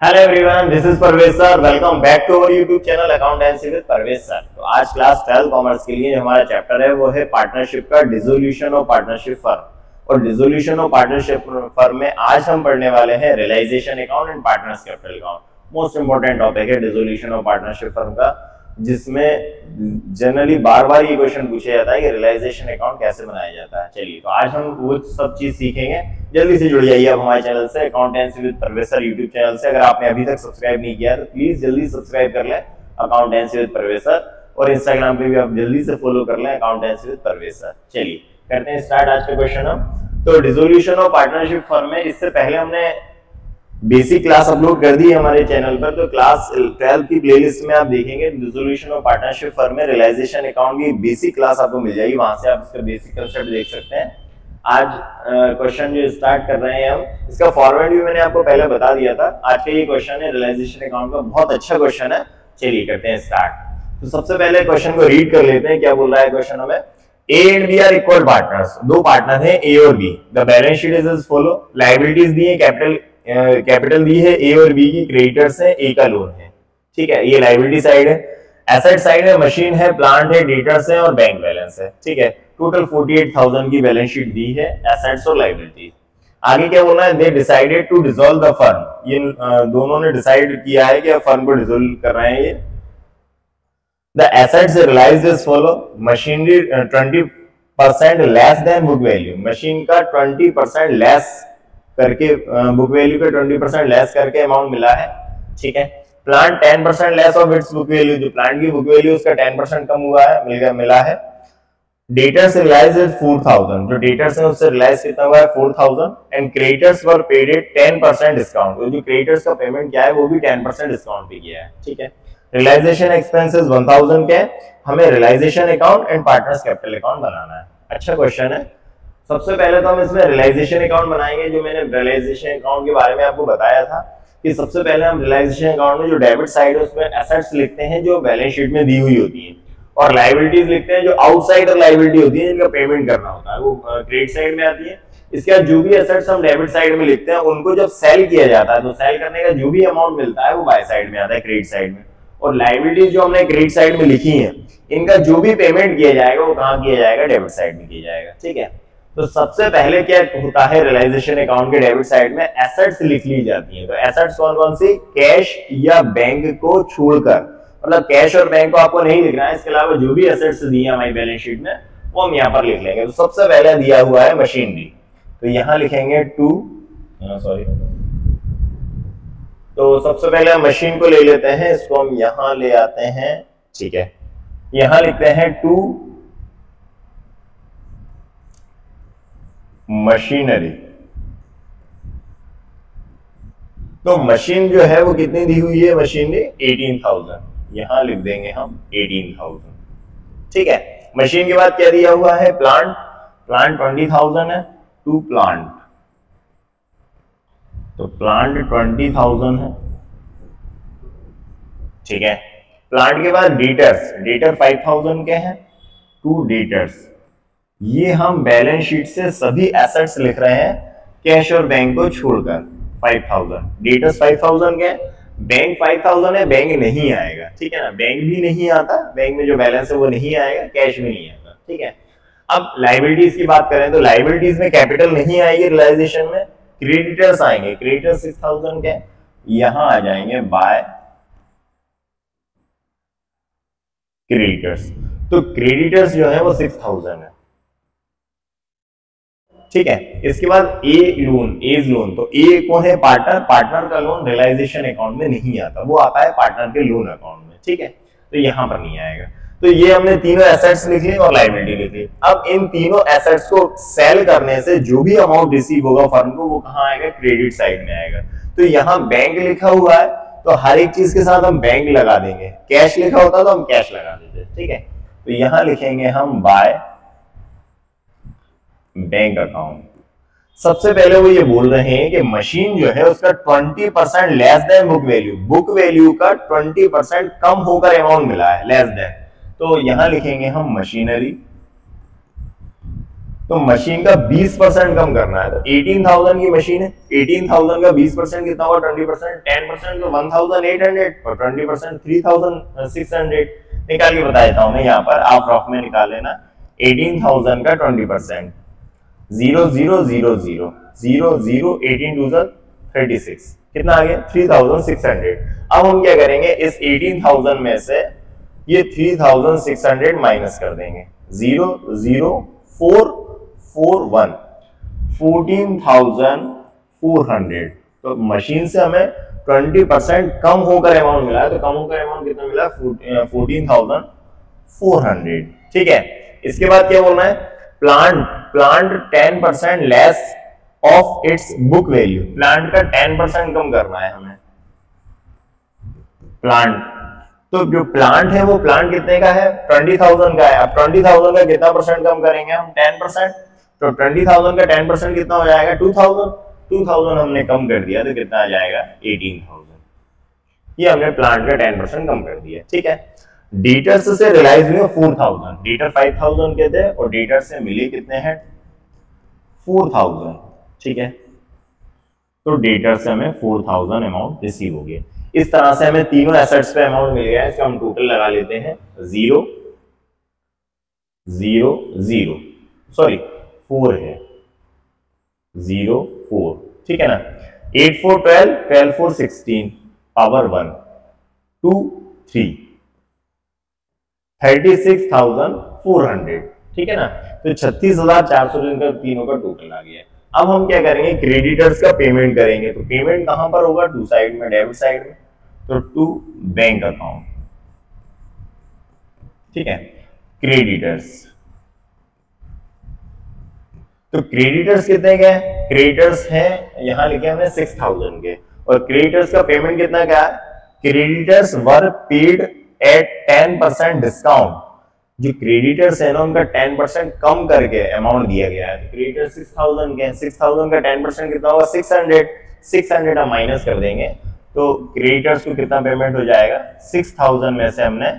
Hello everyone, this is Parvez sir. Welcome back to our YouTube channel accountancy with Parvez sir. तो आज class 12 commerce के लिए जो हमारा चैप्टर है वो है पार्टनरशिप का डिसोल्यूशन ऑफ पार्टनरशिप फर्म। और डिसोल्यूशन ऑफ पार्टनरशिप फर्म में आज हम पढ़ने वाले हैं realisation account and partners capital account. Most important topic है डिसोल्यूशन ऑफ पार्टनरशिप फर्म का, जिसमें जनरली बार बार ये क्वेश्चन पूछा जाता है कि रियलाइजेशन अकाउंट कैसे बनाया जाता है। चलिए, तो आज हम वो सब चीज सीखेंगे। जल्दी से जुड़ जाइए आप हमारे चैनल से, accountancy with Parvez sir YouTube channel से। अगर आपने अभी तक सब्सक्राइब नहीं किया तो प्लीज जल्दी सब्सक्राइब कर लें अकाउंटेंसी विद परवेज सर, और इंस्टाग्राम पे भी आप जल्दी से फॉलो कर लें अकाउंटेंसी विद परवेज सर। चलिए करते हैं स्टार्ट आज का क्वेश्चन हम। तो डिसोल्यूशन ऑफ पार्टनरशिप फर्म में इससे पहले हमने बेसिक क्लास अपलोड कर दी है हमारे चैनल पर। तो क्लास 12 की प्लेलिस्ट में आप देखेंगे डिसोल्यूशन ऑफ पार्टनरशिप फर्म में रियलाइजेशन अकाउंट की बेसिक क्लास आपको मिल जाएगी, वहां से आप इसका बेसिक कंसेप्ट देख सकते हैं। आज क्वेश्चन जो स्टार्ट कर रहे हैं हम, इसका फॉर्मेट भी मैंने आपको पहले बता दिया था। आज का ये क्वेश्चन है रियलाइजेशन अकाउंट का, बहुत अच्छा क्वेश्चन है। चलिए करते हैं स्टार्ट। तो सबसे पहले क्वेश्चन को रीड कर लेते हैं, क्या बोल रहा है क्वेश्चन हमें। A and B are equal partners, दो पार्टनर हैं ए और B. The balance sheet is as follow. Liabilities दी है, कैपिटल दी है ए और बी की, क्रेडिटर्स है, ए का लोन है। ठीक है, ये लायबिलिटी साइड है। एसेट साइड है, मशीन है, प्लांट है, डेटर्स है और बैंक बैलेंस है। ठीक है, टोटल 48,000 की बैलेंस शीट दी है एसेट्स और लायबिलिटी। आगे क्या बोलना है, they decided to dissolve the firm. ये दोनों ने डिसाइड किया है कि फर्म को डिसॉल्व कर रहे हैं ये। The assets realised as follow. Machinery 20% less than book value, machine का 20% लेस करके बुक वैल्यू का 20% लेस करके अमाउंट मिला है। ठीक है, plant 10% less of its book value, जो प्लांट की बुक वैल्यू उसका 10% कम हुआ है, मिला है। डेटर्स रियलाइज्ड एज 4,000, जो डेटर्स है उससे रियलाइज कितना हुआ है 4,000। And creditors were paid at 10% discount, जो क्रेडिटर्स का पेमेंट क्या है वो भी 10% डिस्काउंट पे किया है। ठीक है, रियलाइजेशन एक्सपेंसेस 1,000 के। हमें realisation account and partners capital account बनाना है। अच्छा क्वेश्चन है। सबसे पहले तो हम इसमें रियलाइजेशन अकाउंट बनाएंगे। जो मैंने रियलाइजेशन अकाउंट के बारे में आपको बताया था कि सबसे पहले हम रियलाइजेशन अकाउंट में जो डेबिट साइड है उसमें एसेट्स लिखते हैं जो बैलेंस शीट में दी हुई होती है, और लायबिलिटीज लिखते हैं जो आउटसाइडर लायबिलिटी होती है जिनका पेमेंट करना होता है, वो क्रेडिट साइड में आती है। इसके बाद जो भी एसेट्स हम डेबिट साइड में लिखते हैं उनको जब सेल किया जाता है तो सेल करने का जो भी अमाउंट मिलता है वो बाय साइड में आता है, क्रेडिट साइड में। और लायबिलिटीज जो हमने क्रेडिट साइड में लिखी है इनका जो भी पेमेंट किया जाएगा वो कहाँ किया जाएगा, डेबिट साइड में किया जाएगा। ठीक है, तो सबसे पहले क्या होता है रियलाइजेशन अकाउंट के डेबिट साइड में एसेट्स लिख ली जाती हैं। तो एसेट्स कौन कौन सी, कैश या बैंक को छोड़कर, मतलब कैश और बैंक को आपको नहीं लिखना है, इसके अलावा जो भी एसेट्स दी है हमारी बैलेंस शीट में वो हम यहाँ पर लिख लेंगे। तो सबसे पहले दिया हुआ है मशीनरी, तो यहाँ लिखेंगे तो सबसे पहले हम मशीन को ले लेते हैं, इसको हम यहाँ ले आते हैं। ठीक है, यहाँ लिखते हैं 2 मशीनरी। तो मशीन जो है वो कितनी दी हुई है, मशीनरी 18,000, यहां लिख देंगे हम 18,000। ठीक है, मशीन के बाद क्या दिया हुआ है, प्लांट 20,000 है, 2 प्लांट, तो प्लांट 20,000 है। ठीक है, प्लांट के बाद डेटर 5,000 के हैं, 2 डेटर्स। ये हम बैलेंस शीट से सभी एसेट्स लिख रहे हैं कैश और बैंक को छोड़कर। 5,000 डेटर्स 5,000 के, बैंक 5,000 है, बैंक नहीं आएगा। ठीक है ना, बैंक भी नहीं आता, बैंक में जो बैलेंस है वो नहीं आएगा, कैश भी नहीं आएगा। ठीक है, अब लायबिलिटीज की बात करें तो लायबिलिटीज में कैपिटल नहीं आएगी रियलाइजेशन में, क्रेडिटर्स आएंगे। क्रेडिटर्स 6,000 के, यहां आ जाएंगे बाय क्रेडिटर्स। तो क्रेडिटर्स जो है वो 6,000 है। ठीक है, इसके बाद एज लोन, तो ए कौन है, पार्टनर का लोन रियलाइजेशन अकाउंट में नहीं आता, वो आता है पार्टनर के लोन अकाउंट में। ठीक है, तो यहां पर नहीं आएगा। तो ये हमने तीनों एसेट्स लिख ली और लायबिलिटी लिख ली। अब इन तीनों एसेट्स को सेल करने से जो भी अमाउंट रिसीव होगा फर्म को वो कहां आएगा, क्रेडिट साइड में आएगा। तो यहाँ बैंक लिखा हुआ है तो हर एक चीज के साथ हम बैंक लगा देंगे, कैश लिखा होता तो हम कैश लगा देते। ठीक है, तो यहां लिखेंगे हम बाय बैंक अकाउंट। सबसे पहले वो ये बोल रहे हैं कि मशीन जो है उसका 20% less than book value, book value का 20% कम होकर अमाउंट मिला है, लेस देन। तो यहां लिखेंगे हम मशीनरी तो मशीन का 20% कम करना है। तो 18,000 की मशीन है, 18,000 का 20% कितना होगा 20%, 10% तो 1,800 और 20% 3,600। निकाल के बता देता हूं मैं, यहाँ पर आप रफ में निकाल लेना। 18,000 का 20%, 0 0 0 0 0 0 18 2 36, कितना आ गया 3,600। अब हम क्या करेंगे, इस 18,000 में से ये 3,600 माइनस कर देंगे। 0 0 4 4 1 14,400। तो मशीन से हमें 20% कम होकर अमाउंट मिला है। तो कम होकर अमाउंट कितना मिला 14,400। ठीक है, इसके बाद क्या बोलना है, plant 10% less of its book value. Plant का 10% कम करना है हमें। प्लांट, तो जो प्लांट है वो प्लांट कितने का है 20,000 का है। अब 20,000 का कितना परसेंट कम करेंगे हम 10%। तो 20,000 का 10% कितना हो जाएगा 2,000 हमने कम कर दिया तो कितना आ जाएगा 18,000। ये हमने प्लांट का 10% कम कर दिया। ठीक है, डेटर्स से रियलाइज हुए 4,000, डेटर 5,000 के थे और डेटर से मिले कितने हैं 4,000। ठीक है, तो डेटर से हमें 4,000 अमाउंट रिसीव हो गया। इस तरह से हमें तीनों एसेट्स पे अमाउंट मिल गया है। इसका हम टोटल लगा लेते हैं 0 0 0 सॉरी 4 है 0 4। ठीक है ना, 8 4 12 12 4 16 पावर 1 2 3 36,400। ठीक है ना, तो 36,400 इनका तीनों का टोटल आ गया। अब हम क्या करेंगे, क्रेडिटर्स का पेमेंट करेंगे। तो पेमेंट कहां पर होगा, टू साइड में, डेबिट साइड में, तो टू बैंक अकाउंट। ठीक है, क्रेडिटर्स, तो क्रेडिटर्स कितने के हैं, क्रेडिटर्स हैं यहां लिखे हमने 6,000 के, और क्रेडिटर्स का पेमेंट कितना क्या है, creditors were paid at 10% discount. जो क्रेडिटर्स है ना उनका 10% कम करके अमाउंट दिया गया है। तो क्रेडिटर 6,000 के, 6,000 का 10% कितना होगा 600 हम माइनस कर देंगे। तो क्रेडिटर्स को कितना पेमेंट हो जाएगा 6,000 में से हमने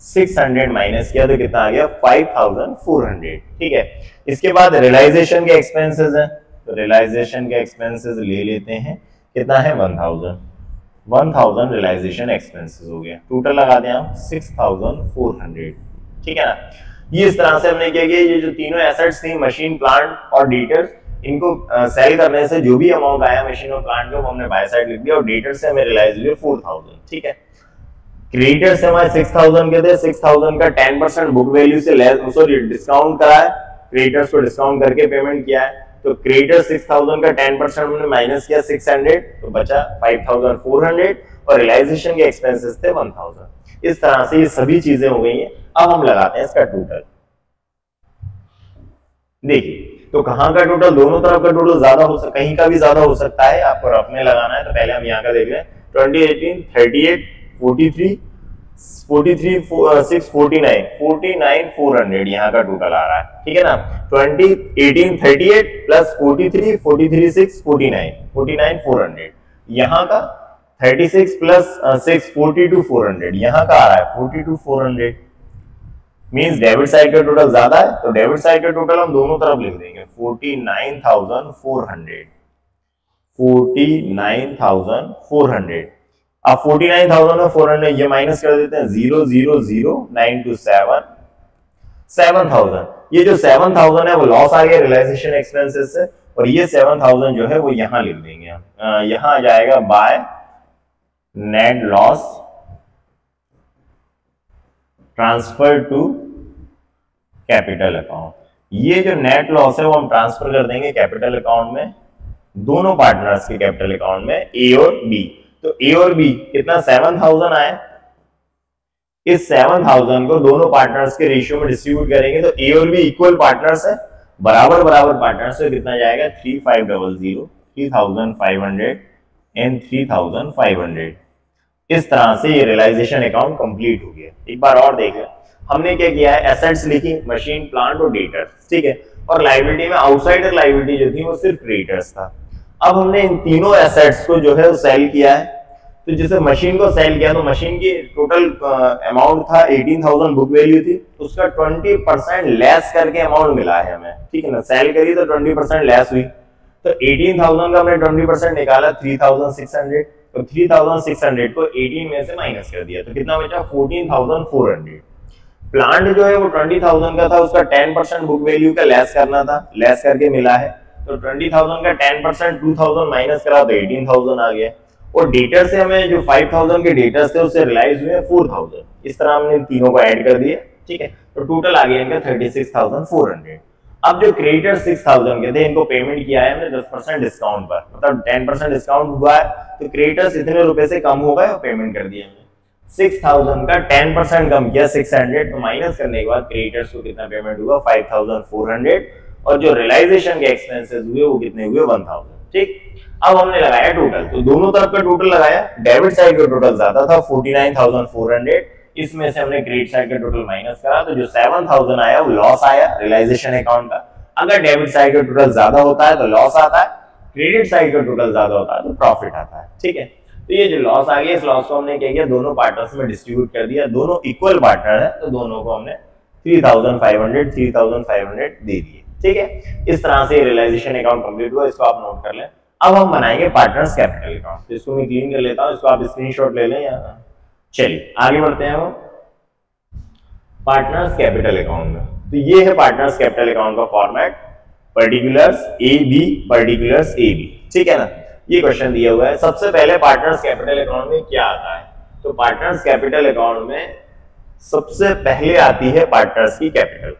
600 माइनस किया तो कितना आ गया 5,400। ठीक है, इसके बाद रियलाइजेशन के एक्सपेंसेस हैं। तो रियलाइजेशन के एक्सपेंसेस ले लेते हैं, कितना है 1,000 रियलाइजेशन एक्सपेंसेस हो गया। टोटल लगा दें हम 6,400। ठीक है ना, ये इस तरह से हमने क्या किया, ये जो तीनों एसेट्स थी मशीन, प्लांट और डेटर्स, इनको सेल करने से जो भी अमाउंट आया मशीन और प्लांट का वो हमने बाय साइड लिख दिया, और डेटर से हमें रियलाइज हुए 4,000। ठीक है, क्रेडिटर से हमारे 6,000 के थे, 6,000 का 10% बुक वैल्यू से लेस, सॉरी डिस्काउंट करा है, क्रेडिटर्स को डिस्काउंट करके पेमेंट किया है। तो क्रेडिटर 6,000 का 10% हमने माइनस किया 600, तो बचा 5,400, और रियलाइजेशन के एक्सपेंसेस थे 1,000। इस तरह से ये सभी चीजें हो गई हैं। अब हम लगाते हैं इसका टोटल। देखिए, तो कहां का टोटल, दोनों तरफ का टोटल ज्यादा हो सकता है, कहीं का भी ज्यादा हो सकता है, आपको रफ में लगाना है। तो पहले हम यहाँ का देख लें, 2018 38 43 43 6 49 49,400 यहाँ का टोटल आ रहा है। ठीक है ना, 2018 38 प्लस 43 43 6 49 49,400, यहाँ का 36 प्लस 6 42,400 यहाँ का आ रहा है 42,400। मींस डेबिट साइड का टोटल ज्यादा है, तो डेबिट साइड का टोटल हम दोनों तरफ लिख देंगे 49,400 49,400। अब 49,000 और 400 ये माइनस कर देते हैं, 0 0 0 9 2 7 7,000। ये जो 7,000 है वो लॉस आ गया रियलाइजेशन एक्सपेंसेस से, और ये 7,000 जो है वो यहां लिख देंगे हम, यहां आ जाएगा by net loss transfer to capital account. ये जो नेट लॉस है वो हम ट्रांसफर कर देंगे कैपिटल अकाउंट में, दोनों पार्टनर्स के कैपिटल अकाउंट में, ए और बी। तो ए और बी कितना 7,000 आए, इस 7,000 को दोनों पार्टनर्स के रेशियो में डिस्ट्रीब्यूट करेंगे। तो ए और बी इक्वल पार्टनर्स है, बराबर पार्टनर्स है, कितना जाएगा 3,500 3,500 एंड 3,500। इस तरह से ये रियलाइजेशन अकाउंट कंप्लीट हो गया। एक बार और देख लें, हमने क्या किया है, एसेट्स लिखी मशीन, प्लांट और डेटर्स। ठीक है, और लायबिलिटी में आउटसाइडर लायबिलिटी जो थी वो सिर्फ क्रेडिटर्स था। अब हमने इन तीनों एसेट्स को जो है सेल किया है। तो जैसे मशीन को सेल किया तो मशीन की टोटल अमाउंट था 18,000 बुक वैल्यू थी, उसका 20% लेस करके अमाउंट मिला है हमें, ठीक है ना। सेल करी तो 20% लेस हुई, तो 18,000 का हमने 20% निकाला 3,600, तो 3,600 को 18 में से माइनस कर दिया तो कितना बचा 14,400। प्लांट जो है वो 20,000 का था, उसका 10% बुक वैल्यू का लेस करना था, लेस करके मिला है, तो 20,000 का 10% 2,000 माइनस करा तो 18,000 आ गया। और डेटर से हमें जो 5,000 के डेटर्स थे उससे रियलाइज हुए 4,000, इस तरह हमने तीनों को ऐड कर दिया, ठीक है। तो टोटल आ गया इनका 36,400। अब जो क्रेडिटर 6,000 के थे इनको पेमेंट किया है हमने 10% डिस्काउंट पर, मतलब 10% डिस्काउंट हुआ है तो क्रेडिटर्स इतने रुपए से कम हो गए और पेमेंट कर दिया हमने। 6,000 का 10% कम किया 600, तो माइनस करने के बाद क्रेडिटर्स को कितना पेमेंट हुआ 5,400, और जो रियलाइजेशन के एक्सपेंसेस हुए वो कितने हुए 1,000, ठीक। अब हमने लगाया टोटल, तो दोनों तरफ का टोटल लगाया, डेबिट साइड का टोटल ज्यादा था 49,400, इसमें से हमने क्रेडिट साइड का टोटल माइनस करा तो जो 7,000 आया वो लॉस आया रियलाइजेशन अकाउंट का। अगर डेबिट साइड का टोटल ज्यादा होता है तो लॉस आता है, क्रेडिट साइड का टोटल ज्यादा होता है तो प्रॉफिट आता है, ठीक है। तो ये जो लॉस आ गया इस लॉस को हमने क्या किया दोनों पार्टनर्स में डिस्ट्रीब्यूट कर दिया, दोनों इक्वल पार्टनर है तो दोनों को हमने 3,500 दे दिए, ठीक है। इस तरह से रियलाइजेशन अकाउंट कंप्लीट हुआ, इसको आप नोट कर लें। अब हम बनाएंगे पार्टनर्स कैपिटल अकाउंट, तो इसको मैं क्लीन कर लेता हूं, इसको आप स्क्रीनशॉट ले लें या चलिए आगे बढ़ते हैं हम पार्टनर्स कैपिटल अकाउंट में। तो ये है पार्टनर्स कैपिटल अकाउंट का format, particulars A B, particulars A B, ठीक है ना। ये क्वेश्चन दिया हुआ है। सबसे पहले पार्टनर्स कैपिटल अकाउंट में क्या आता है, तो पार्टनर्स कैपिटल अकाउंट में सबसे पहले आती है पार्टनर्स की कैपिटल,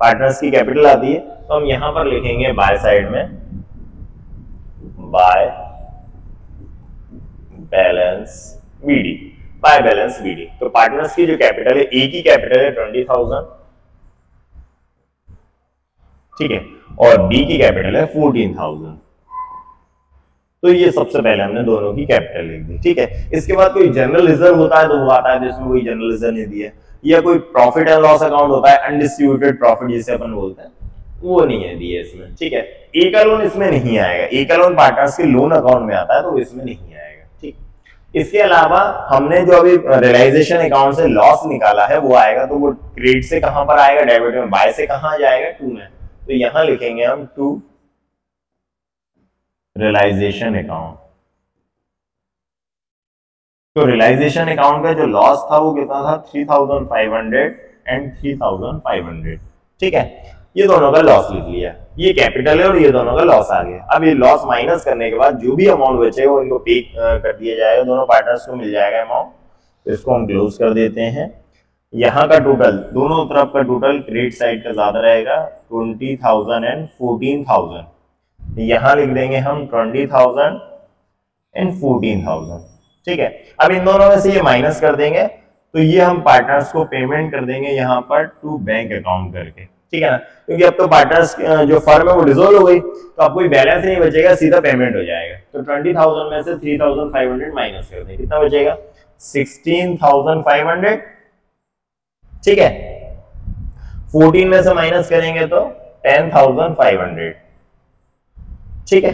पार्टनर्स की कैपिटल आती है। तो हम यहां पर लिखेंगे बाय साइड में by balance BD, by balance BD. तो पार्टनर्स की जो कैपिटल है, ए की कैपिटल है 20,000, ठीक है, और बी की कैपिटल है 14,000। तो ये सबसे पहले हमने दोनों की कैपिटल लिख दी, ठीक है। इसके बाद कोई जनरल रिजर्व होता है तो वो आता है जिसमें कोई जनरल रिजर्व नहीं दिया, या कोई प्रॉफिट एंड लॉस अकाउंट होता है अनडिस्ट्रीब्यूटेड प्रॉफिट जिसे अपन बोलते हैं, वो नहीं है दिए इसमें, ठीक है। ए का लोन इसमें नहीं आएगा, ए का लोन पार्टनर्स के लोन अकाउंट में आता है तो इसमें नहीं आएगा, ठीक। इसके अलावा हमने जो अभी रियलाइजेशन अकाउंट से लॉस निकाला है वो आएगा, तो वो क्रेडिट से कहां पर आएगा, डेबिट में, बाय से कहां जाएगा, टू में, तो यहां लिखेंगे हम टू रियलाइजेशन अकाउंट। तो रियलाइजेशन अकाउंट का जो लॉस था वो कितना था 3,500 एंड 3,500, ठीक है। ये दोनों का लॉस लिख लिया, ये कैपिटल है और ये दोनों का लॉस आ गया। अब ये लॉस माइनस करने के बाद जो भी अमाउंट बचे वो इनको पे कर दिया जाएगा, दोनों पार्टनर्स को मिल जाएगा अमाउंट। तो इसको हम क्लोज कर देते हैं। यहाँ का टोटल, दोनों तरफ का टोटल क्रेडिट साइड का ज्यादा रहेगा 20,000 एंड 14,000, यहाँ लिख देंगे हम 20,000 एंड 14,000, ठीक है। अब इन दोनों में से ये माइनस कर देंगे तो ये हम पार्टनर्स को पेमेंट कर देंगे यहाँ पर टू बैंक अकाउंट करके, ठीक है ना, क्योंकि अब तो पार्टनर्स जो फर्म है वो डिसॉल्व हो गई तो अब कोई बैलेंस नहीं बचेगा, सीधा पेमेंट हो जाएगा। तो 20,000 में से 3,500 माइनस कर देंगे, कितना बचेगा 16,500, ठीक है। 14 में से माइनस करेंगे तो 10,500, ठीक है।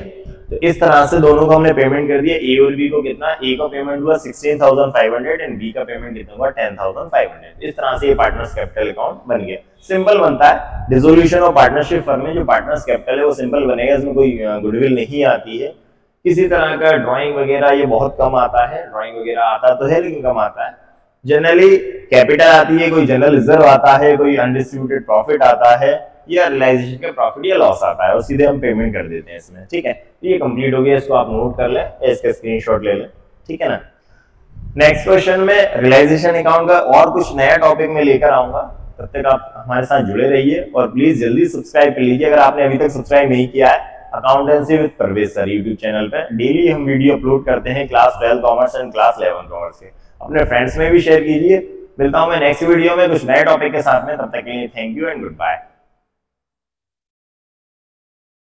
तो इस तरह से दोनों को हमने पेमेंट कर दिया। ए और बी को कितना, ए का पेमेंट हुआ 16,500 एंड बी का पेमेंट कितना हुआ 10,500। इस तरह से ये पार्टनर्स कैपिटल अकाउंट बन गया। सिंपल बनता है, डिसोल्यूशन और पार्टनरशिप फर्म में जो पार्टनर्स कैपिटल है वो सिंपल बनेगा, इसमें कोई गुडविल नहीं आती है, किसी तरह का ड्राइंग वगैरह ये बहुत कम आता है, ड्राइंग वगैरह आता तो है लेकिन कम आता है। जनरली कैपिटल आती है, कोई जनरल रिजर्व आता है, कोई अनडिस्ट्रीब्यूटेड प्रॉफिट आता है, या रियलाइजेशन का प्रॉफिट या लॉस आता है और सीधे हम पेमेंट कर देते हैं इसमें, ठीक है। तो ये कंप्लीट हो गया, इसको आप नोट कर लें, इसका स्क्रीनशॉट ले लें, ठीक है ना। नेक्स्ट क्वेश्चन में रियलाइजेशन अकाउंट का और कुछ नया टॉपिक में लेकर आऊंगा, तब तक आप हमारे साथ जुड़े रहिए और प्लीज जल्दी सब्सक्राइब कर लीजिए अगर आपने अभी तक सब्सक्राइब नहीं किया है। Accountancy with Parvez sir YouTube channel पे डेली हम वीडियो अपलोड करते हैं class 12 commerce and class 11 commerce के, अपने फ्रेंड्स में भी शेयर कीजिए। मिलता हूं मैं नेक्स्ट वीडियो में कुछ नए टॉपिक के साथ में, तब तक के लिए thank you and good bye.